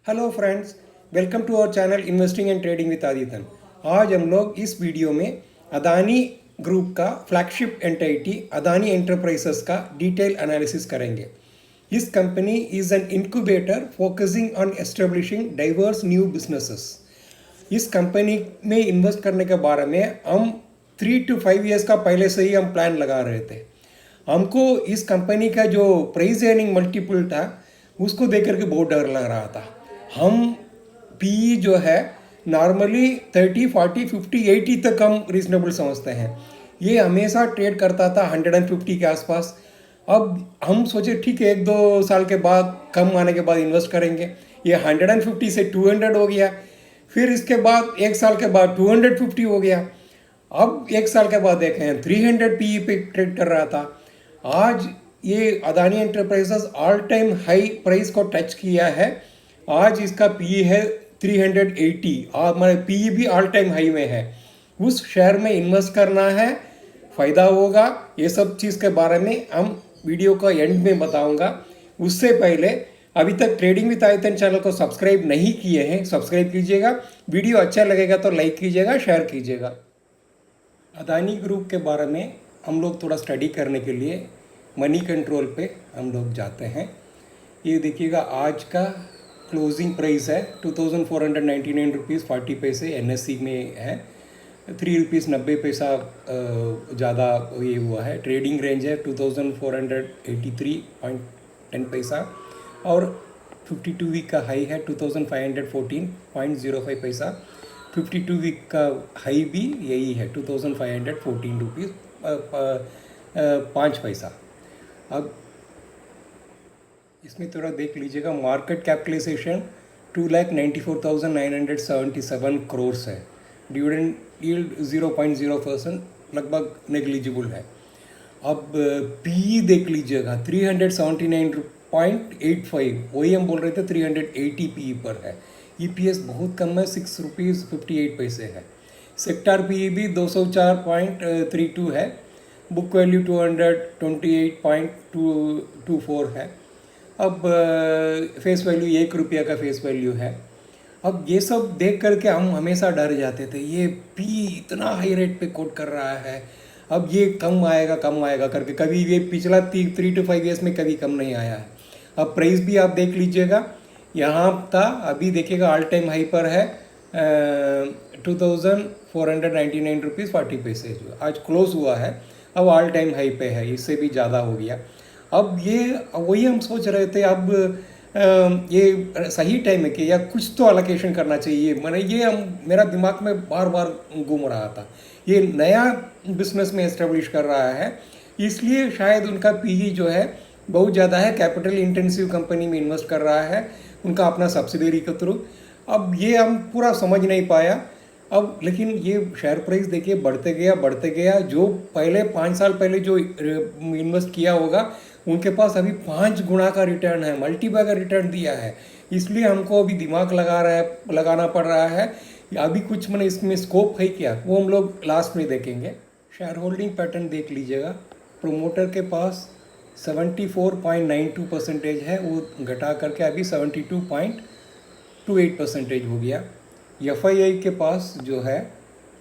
Hello friends, welcome to our channel investing and trading with Aditan. आज हम लोग इस वीडियो में अदानी ग्रुप का फ्लैगशिप एंटिटी अदानी एंटरप्राइजेस का डिटेल एनालिसिस करेंगे। इस company is an incubator focusing on establishing diverse new businesses. इस कंपनी में इन्वेस्ट करने के बारे में हम 3 to 5 years का पहले से ही हम प्लान लगा रहे थे। हमको इस कंपनी का जो प्राइस अर्निंग मल्टीपल था उसको देख करके बहुत डर लग रहा था। हम पी जो है नॉर्मली 30, 40, 50, 80 तक हम रीजनेबल समझते हैं। ये हमेशा ट्रेड करता था 150 के आसपास। अब हम सोचे ठीक है, 1-2 साल के बाद कम आने के बाद इन्वेस्ट करेंगे। ये 150 से 200 हो गया, फिर इसके बाद 1 साल के बाद 250 हो गया। अब 1 साल के बाद देखें 300 पी पे ट्रेड कर रहा था। आज ये Adani enterprises all time high price को टच किया है। आज इसका पी है 380 और हमारे पी भी ऑल टाइम हाई में है। उस शेयर में इन्वेस्ट करना है, फ़ायदा होगा। ये सब चीज़ के बारे में हम वीडियो का एंड में बताऊंगा। उससे पहले अभी तक ट्रेडिंग विद आदितन चैनल को सब्सक्राइब नहीं किए हैं, सब्सक्राइब कीजिएगा। वीडियो अच्छा लगेगा तो लाइक कीजिएगा, शेयर कीजिएगा। अदानी ग्रुप के बारे में हम लोग थोड़ा स्टडी करने के लिए मनी कंट्रोल पे हम लोग जाते हैं। ये देखिएगा, आज का क्लोजिंग प्राइस है 2499 रुपीज़ 40 पैसे एनएससी में है। 3 रुपीज़ 90 पैसा ज़्यादा ये हुआ है। ट्रेडिंग रेंज है 2483.10 पैसा और 52 वीक का हाई है 2514.05 पैसा। 52 वीक का हाई भी यही है 2514 रुपीज़ 5 पैसा। अब इसमें थोड़ा देख लीजिएगा, मार्केट कैपिटलाइजेशन 2,94,977 करोड़ है। डिविडेंड यील्ड 0.0% लगभग नेग्लिजिबल है। अब पी देख लीजिएगा 379.85, वही हम बोल रहे थे 380 पी पर है। ईपीएस बहुत कम है, 6 रुपीज़ 58 पैसे है। सेक्टर पी भी 204.32 है। बुक वैल्यू 228.24 है। अब फेस वैल्यू 1 रुपया का फेस वैल्यू है। अब ये सब देख करके हम हमेशा डर जाते थे, ये पी इतना हाई रेट पे कोट कर रहा है, अब ये कम आएगा करके। कभी ये पिछला 3 to 5 years में कभी कम नहीं आया है। अब प्राइस भी आप देख लीजिएगा, यहाँ था, अभी देखिएगा ऑल टाइम हाई पर है 2499 रुपीज़ 40 पैसे जो आज क्लोज हुआ है। अब ऑल टाइम हाई पे है, इससे भी ज़्यादा हो गया। अब ये वही हम सोच रहे थे, अब ये सही टाइम है कि या कुछ तो अलोकेशन करना चाहिए। मैंने ये मेरा दिमाग में बार बार घूम रहा था। ये नया बिजनेस में एस्टेब्लिश कर रहा है, इसलिए शायद उनका पीई जो है बहुत ज़्यादा है। कैपिटल इंटेंसिव कंपनी में इन्वेस्ट कर रहा है, उनका अपना सब्सिडरी के थ्रू। अब ये हम पूरा समझ नहीं पाया। अब लेकिन ये शेयर प्राइस देखिए बढ़ते गया। जो पहले 5 साल पहले जो इन्वेस्ट किया होगा उनके पास अभी 5 गुना का रिटर्न है, मल्टीपल का रिटर्न दिया है। इसलिए हमको अभी दिमाग लगाना पड़ रहा है। अभी कुछ मैंने इसमें स्कोप है क्या, वो हम लोग लास्ट में देखेंगे। शेयर होल्डिंग पैटर्न देख लीजिएगा, प्रोमोटर के पास 74.92% है, वो घटा करके अभी 72.28% हो गया। एफआईआई के पास जो है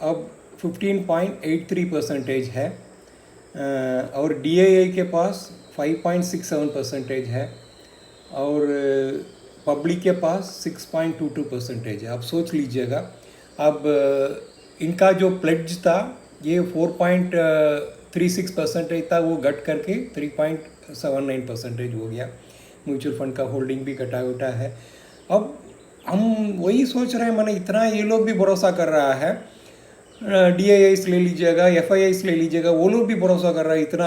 अब 15.83% है और डीआईआई के पास 5.67% है और पब्लिक के पास 6.22% है। आप सोच लीजिएगा, अब इनका जो प्लेड्ज था ये 4.36% था, वो घट करके 3.79% हो गया। म्यूचुअल फंड का होल्डिंग भी घटा है। अब हम वही सोच रहे हैं, मैंने इतना ये लोग भी भरोसा कर रहा है, डीआईआईस ले लीजिएगा, एफआईआईस ले लीजिएगा, वो लोग भी भरोसा कर रहा है इतना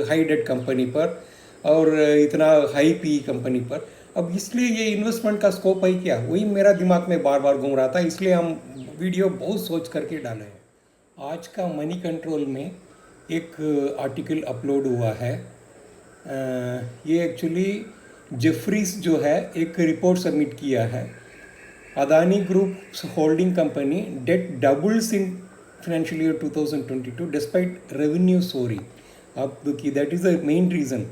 हाई डेट कंपनी पर और इतना हाई पी कंपनी पर। अब इसलिए ये इन्वेस्टमेंट का स्कोप है क्या, वही मेरा दिमाग में बार बार घूम रहा था। इसलिए हम वीडियो बहुत सोच करके डाले हैं। आज का मनी कंट्रोल में एक आर्टिकल अपलोड हुआ है। ये एक्चुअली जेफरीज जो है एक रिपोर्ट सबमिट किया है। Adani group holding company debt doubles in financial year 2022 despite revenue sorry. अब कि that is the main reason.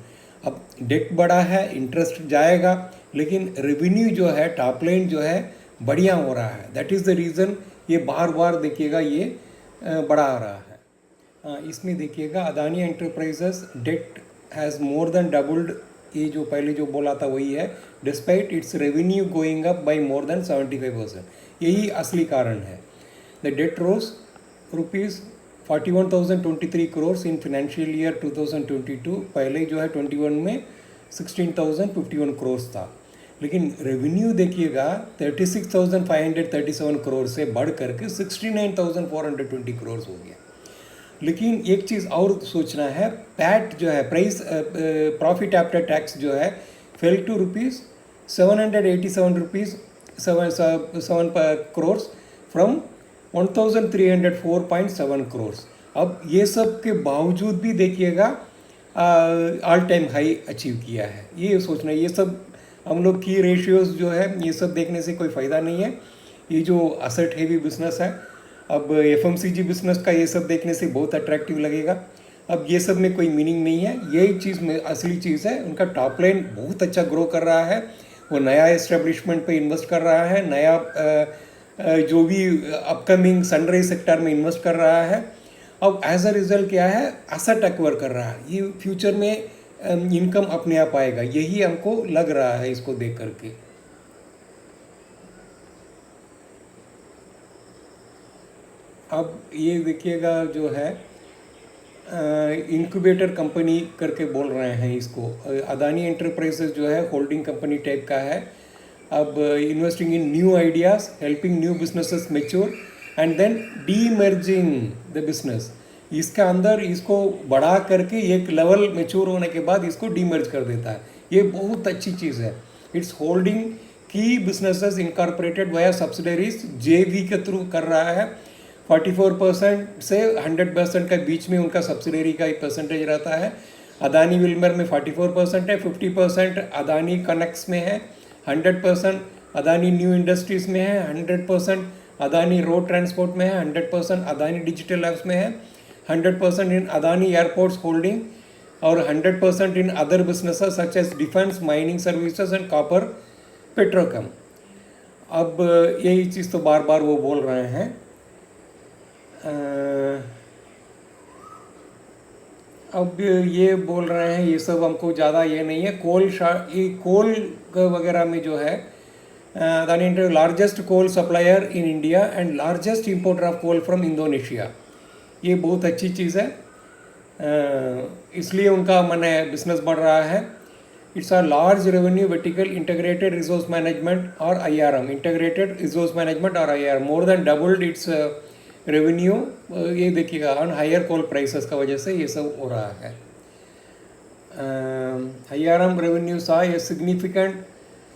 अब डेट बढ़ा है, इंटरेस्ट जाएगा, लेकिन रेवेन्यू जो है, टॉप लाइन जो है बढ़िया हो रहा है। दैट इज़ द रीज़न ये बार बार देखिएगा ये बढ़ा आ रहा है। इसमें देखिएगा Adani enterprises debt has more than doubled, ये जो पहले जो बोला था वही है, despite its revenue going up by more than 75%। यही असली कारण है। The debt rose rupees 41,023 crore in financial year 2022। पहले जो है 21 में 16,051 करोड़ था। लेकिन रेवेन्यू देखिएगा 36,537 करोड़ से बढ़ करके 69,420 करोड़ हो गया। लेकिन एक चीज़ और सोचना है, पैट जो है, प्राइस प्रॉफिट आफ्टर टैक्स जो है fell to rupees 787 rupees 7 crore from 1,304.7 crore. अब ये सब के बावजूद भी देखिएगा ऑल टाइम हाई अचीव किया है। ये सोचना, ये सब हम लोग की रेशियोज़ जो है ये सब देखने से कोई फ़ायदा नहीं है। ये जो असेट हेवी बिजनेस है, अब एफएमसीजी बिजनेस का ये सब देखने से बहुत अट्रैक्टिव लगेगा। अब ये सब में कोई मीनिंग नहीं है, यही चीज़ में असली चीज़ है। उनका टॉप लाइन बहुत अच्छा ग्रो कर रहा है, वो नया एस्टेब्लिशमेंट पे इन्वेस्ट कर रहा है, नया जो भी अपकमिंग सनराइज सेक्टर में इन्वेस्ट कर रहा है। अब एज अ रिजल्ट क्या है, एसेट एक्वायर कर रहा है, ये फ्यूचर में इनकम अपने आप आएगा, यही हमको लग रहा है इसको देख करके। अब ये देखिएगा जो है इंक्यूबेटर कंपनी करके बोल रहे हैं इसको। अदानी एंटरप्राइजेस जो है होल्डिंग कंपनी टाइप का है। अब investing in new ideas, helping new businesses mature and then demerging the business. इसके अंदर इसको बढ़ा करके एक लेवल मैच्योर होने के बाद इसको डीमर्ज कर देता है। ये बहुत अच्छी चीज़ है। इट्स होल्डिंग की बिजनेसेस इनकॉर्पोरेटेड वाया सब्सिडरीज जेवी के थ्रू कर रहा है। 44% से 100% के बीच में उनका सब्सिडरी का एक परसेंटेज रहता है। अदानी विल्मर में 44% है, 50% अदानी कनेक्ट्स में है, 100% अदानी न्यू इंडस्ट्रीज़ में है, 100% अदानी रोड ट्रांसपोर्ट में है, 100% अदानी डिजिटल लैब्स में है, 100% इन अदानी एयरपोर्ट्स होल्डिंग और 100% in other businesses such as defence, mining services and copper petrochem. अब यही चीज़ तो बार बार वो बोल रहे हैं। अब ये बोल रहे हैं, ये सब हमको ज़्यादा ये नहीं है। ये कोल वगैरह में जो है Adani India largest coal supplier in India and largest importer of coal from Indonesia. ये बहुत अच्छी चीज़ है, इसलिए उनका माने बिजनेस बढ़ रहा है। It's a large revenue vertical integrated resource management और IRM, इंटीग्रेटेड रिसोर्स मैनेजमेंट और IRM more than doubled it's revenue. ये देखिएगा ऑन हायर कोल प्राइसेस का वजह से ये सब हो रहा है। IRM रेवेन्यू सा a significant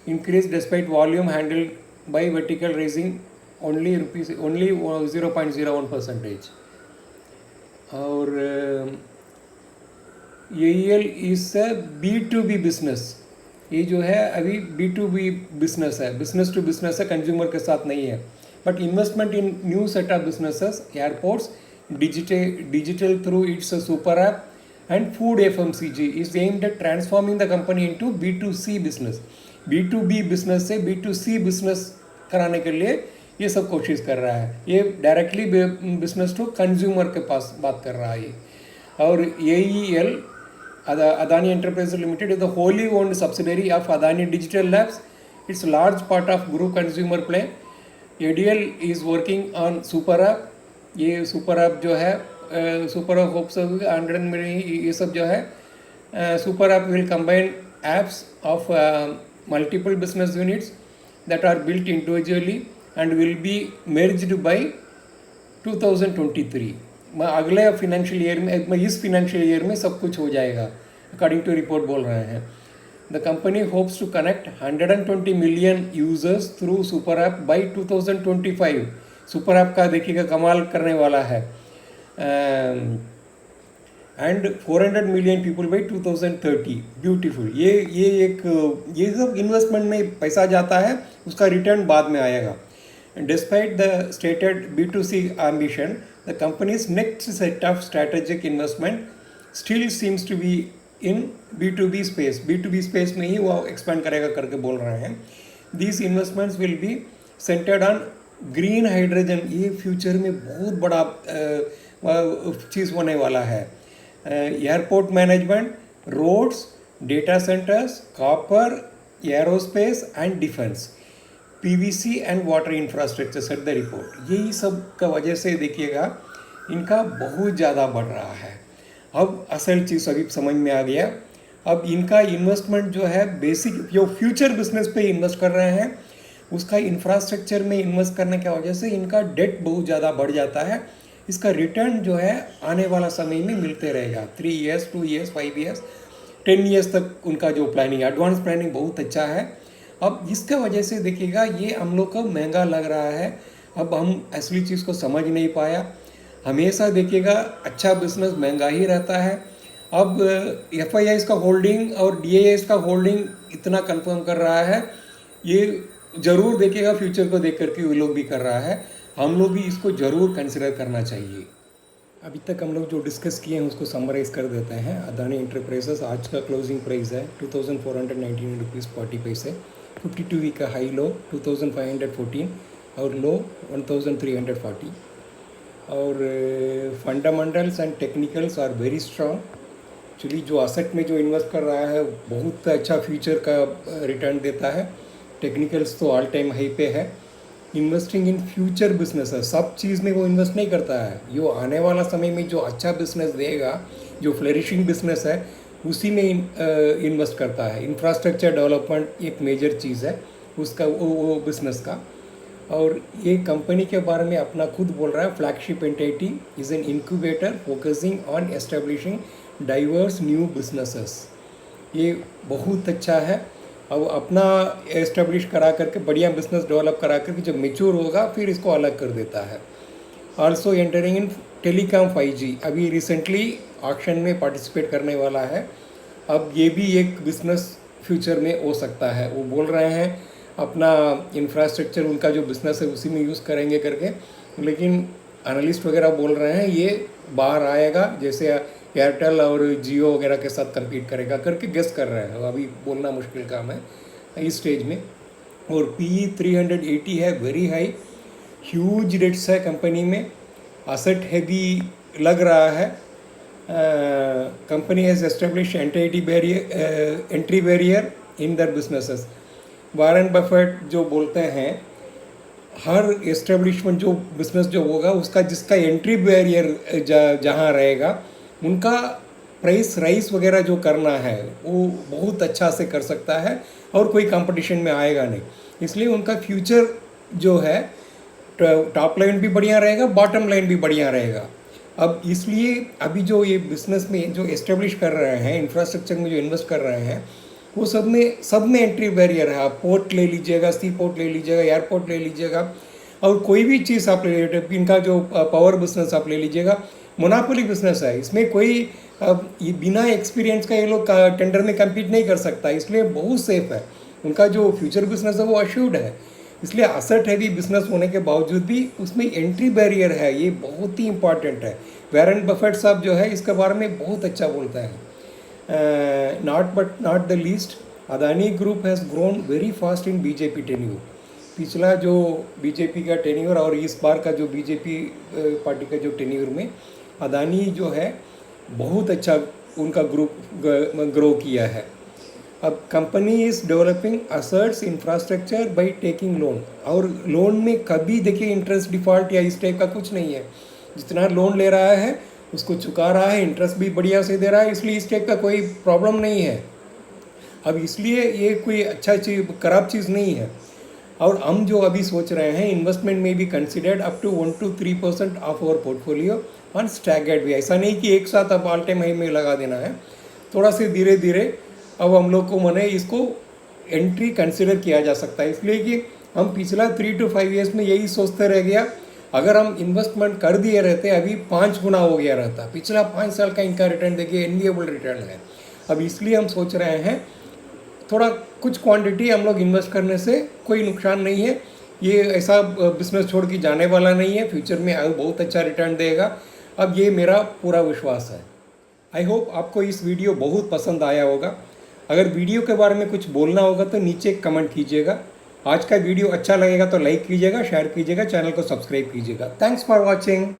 increase despite volume handled by vertical raising only 0.01%। और AEL इज B2B बिजनेस। ये जो है अभी B2B बिजनेस है, बिजनेस टू बिजनेस है, कंज्यूमर के साथ नहीं है। But investment in new set of businesses, airports, digital through it's super app and food FMCG is aimed at transforming the company into B2C business. B2B business से B2C business कराने के लिए ये सब कोशिश कर रहा है। ये डायरेक्टली बिजनेस टू कंज्यूमर के पास बात कर रहा है ये। और AEL Adani Enterprises Limited is the wholly owned subsidiary of Adani Digital Labs. It's a large part of group consumer play. ADL is working on super app. ये super app जो है सुपर ऐप होप्स 100 में ये सब जो है super app will combine apps of multiple business units that are built individually and will be merged by 2023। अगले financial year में, इस फाइनेंशियल ईयर में सब कुछ हो जाएगा अकॉर्डिंग टू रिपोर्ट बोल रहे हैं। The company hopes to connect 120 million users through super app by 2025। Super app का देखिएगा कमाल करने वाला है। And 400 million people by 2030। Beautiful. ये सब इन्वेस्टमेंट में पैसा जाता है, उसका रिटर्न बाद में आएगा। Despite the stated B2C ambition, the company's next set of strategic investment still seems to be in B2B space, B2B space में ही वो एक्सपेंड करेगा करके बोल रहे हैं। This investments will be centred on green hydrogen. ये फ्यूचर में बहुत बड़ा चीज़ होने वाला है। Airport management, roads, data centres, copper, aerospace and defence, PVC and water infrastructure said the report. यही सब का वजह से देखिएगा इनका बहुत ज़्यादा बढ़ रहा है। अब असल चीज़ अभी समझ में आ गया। अब इनका इन्वेस्टमेंट जो है बेसिक जो फ्यूचर बिजनेस पे इन्वेस्ट कर रहे हैं, उसका इंफ्रास्ट्रक्चर में इन्वेस्ट करने की वजह से इनका डेट बहुत ज़्यादा बढ़ जाता है। इसका रिटर्न जो है आने वाला समय में मिलते रहेगा। 3 ईयर्स, 2 ईयर्स, 5 ईयर्स, 10 ईयर्स तक उनका जो प्लानिंग, एडवांस प्लानिंग बहुत अच्छा है। अब इसके वजह से देखिएगा ये हम लोग को महंगा लग रहा है। अब हम असली चीज़ को समझ नहीं पाया। हमेशा देखिएगा अच्छा बिजनेस महंगा ही रहता है। अब FIIs का होल्डिंग और DIIs का होल्डिंग इतना कंफर्म कर रहा है, ये ज़रूर देखिएगा फ्यूचर को देख करके वो लोग भी कर रहा है। हम लोग भी इसको ज़रूर कंसिडर करना चाहिए। अभी तक हम लोग जो डिस्कस किए हैं उसको समराइज़ कर देते हैं। अदानी एंटरप्राइजेस आज का क्लोजिंग प्राइस है 2419 रुपीज़ 40 पैसे। 52 वीक का हाई लो 2514 और लो 1340। और fundamentals and technicals are very strong. Actually जो असेट में जो इन्वेस्ट कर रहा है बहुत अच्छा फ्यूचर का रिटर्न देता है। टेक्निकल्स तो ऑल टाइम हाई पे है। इन्वेस्टिंग इन फ्यूचर बिजनेस है, सब चीज़ में वो इन्वेस्ट नहीं करता है। जो आने वाला समय में जो अच्छा बिजनेस देगा, जो फ्लरिशिंग बिजनेस है, उसी में इन्वेस्ट करता है। इंफ्रास्ट्रक्चर डेवलपमेंट एक मेजर चीज़ है उसका, वो बिजनेस का। और ये कंपनी के बारे में अपना खुद बोल रहा है, flagship entity is an incubator focusing on establishing diverse new businesses. ये बहुत अच्छा है। अब अपना एस्टेब्लिश करा करके बढ़िया बिजनेस डेवलप करा करके जब मेच्योर होगा फिर इसको अलग कर देता है। Also entering in telecom 5G, अभी रिसेंटली ऑक्शन में पार्टिसिपेट करने वाला है। अब ये भी एक बिजनेस फ्यूचर में हो सकता है। वो बोल रहे हैं अपना इंफ्रास्ट्रक्चर उनका जो बिज़नेस है उसी में यूज़ करेंगे करके, लेकिन एनालिस्ट वगैरह बोल रहे हैं ये बाहर आएगा, जैसे एयरटेल और जियो वगैरह के साथ कम्पीट करेगा करके गेस कर रहे हैं। अभी बोलना मुश्किल काम है इस स्टेज में। और PE 380 है, वेरी हाई। ह्यूज रेट्स है कंपनी में, असेट हैवी लग रहा है। Company has establish entry barrier in their businesses. Warren Buffett जो बोलते हैं हर एस्टेब्लिशमेंट जो बिजनेस जो होगा उसका जिसका एंट्री बैरियर जहाँ रहेगा उनका प्राइस राइस वगैरह जो करना है वो बहुत अच्छा से कर सकता है और कोई कंपटीशन में आएगा नहीं। इसलिए उनका फ्यूचर जो है टॉप लाइन भी बढ़िया रहेगा, बॉटम लाइन भी बढ़िया रहेगा। अब इसलिए अभी जो ये बिजनेस में जो एस्टेब्लिश कर रहे हैं, इंफ्रास्ट्रक्चर में जो इन्वेस्ट कर रहे हैं, वो सब में एंट्री बैरियर है। आप पोर्ट ले लीजिएगा, सी पोर्ट ले लीजिएगा, एयरपोर्ट ले लीजिएगा, और कोई भी चीज़ आप ले लीजिएगा, इनका जो पावर बिजनेस आप ले लीजिएगा, मोनोपोली बिजनेस है। इसमें कोई ये बिना एक्सपीरियंस का ये लोग टेंडर में कम्पीट नहीं कर सकता, इसलिए बहुत सेफ है। उनका जो फ्यूचर बिजनेस है वो अश्योर्ड है। इसलिए असेट हैवी बिजनेस होने के बावजूद भी उसमें एंट्री बैरियर है, ये बहुत ही इंपॉर्टेंट है। वॉरेन बफेट साहब जो है इसके बारे में बहुत अच्छा बोलता है। not the least, Adani group has grown very fast in BJP tenure. पिछला जो BJP का टेन्यूर और इस बार का जो BJP पार्टी का जो टेन्यूर में अदानी जो है बहुत अच्छा उनका ग्रुप ग्रो किया है। अब company is developing assets infrastructure by taking loan, और लोन में कभी देखिए इंटरेस्ट डिफ़ॉल्ट या इस टाइप का कुछ नहीं है। जितना लोन ले रहा है उसको चुका रहा है, इंटरेस्ट भी बढ़िया से दे रहा है, इसलिए इस टाइप का कोई प्रॉब्लम नहीं है। अब इसलिए ये कोई अच्छा चीज़ खराब चीज़ नहीं है। और हम जो अभी सोच रहे हैं इन्वेस्टमेंट में भी considered up to 1 to 3% of our portfolio on staggered way. ऐसा नहीं कि एक साथ अब ऑल टाइम हाई में लगा देना है, थोड़ा से धीरे धीरे अब हम लोग को मने इसको एंट्री कंसिडर किया जा सकता है। इसलिए कि हम पिछला 3 to 5 ईयर्स में यही सोचते रह गया, अगर हम इन्वेस्टमेंट कर दिए रहते अभी 5 गुना हो गया रहता। पिछला 5 साल का इनका रिटर्न देखिए, एनविएबल रिटर्न है। अब इसलिए हम सोच रहे हैं थोड़ा कुछ क्वांटिटी हम लोग इन्वेस्ट करने से कोई नुकसान नहीं है। ये ऐसा बिजनेस छोड़ के जाने वाला नहीं है, फ्यूचर में बहुत अच्छा रिटर्न देगा। अब ये मेरा पूरा विश्वास है। आई होप आपको इस वीडियो बहुत पसंद आया होगा। अगर वीडियो के बारे में कुछ बोलना होगा तो नीचे कमेंट कीजिएगा। आज का वीडियो अच्छा लगेगा तो लाइक कीजिएगा, शेयर कीजिएगा, चैनल को सब्सक्राइब कीजिएगा। Thanks for watching.